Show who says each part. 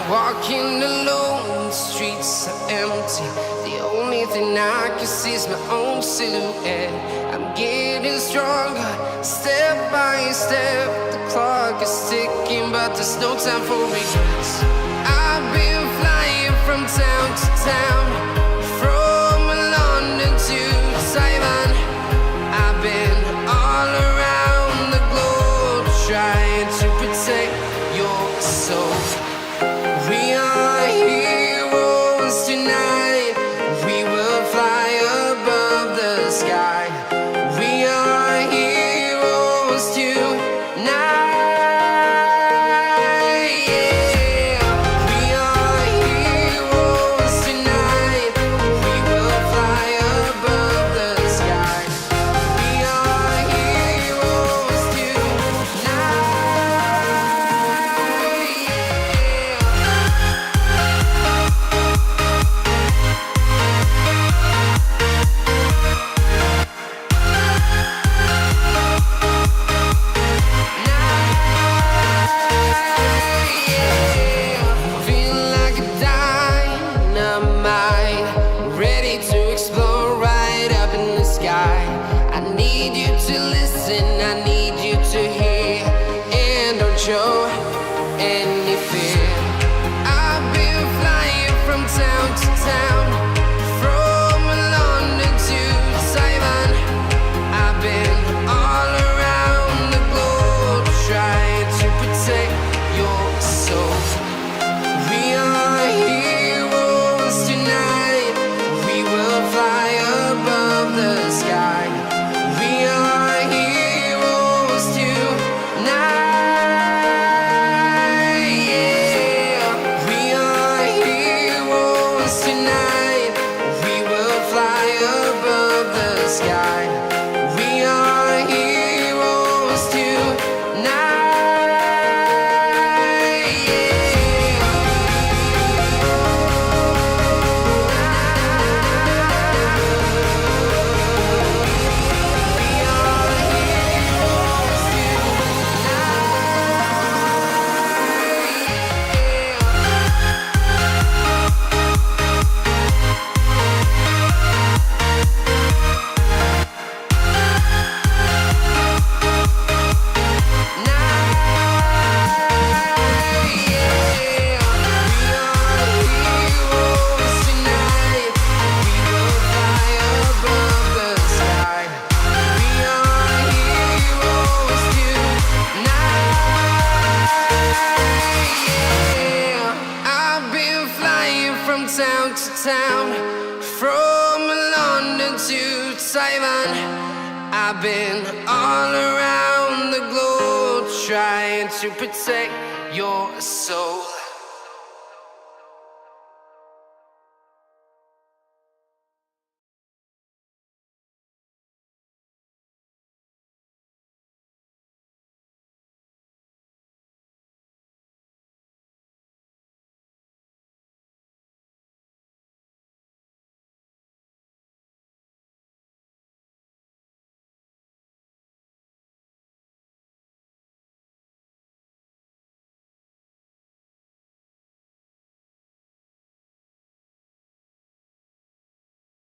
Speaker 1: Walking alone, the streets are empty. The only thing I can see is my own silhouette. I'm getting stronger, step by step. The clock is ticking, but there's no time for regrets. I've been flying from town to town, from London to Taiwan. I've been all around the globe, trying to protect your soul. We are heroes tonight. We will fly above the sky. We are heroes tonight. Yeah. We are heroes tonight. We will fly above the sky. We are heroes tonight. Feeling like a dynamite, ready to explode right up in the sky. I need you to listen, I need you to hear, and don't show any fear. I've been flying from town to town, from London to Taiwan. I've been all around the globe, trying to protect your soul. We are heroes tonight. We will fly above the sky. We are heroes tonight. Yeah. We are heroes tonight. We will fly above the sky. We are heroes tonight. Town to town, from London to Taiwan. I've been all around the globe, trying to protect your soul.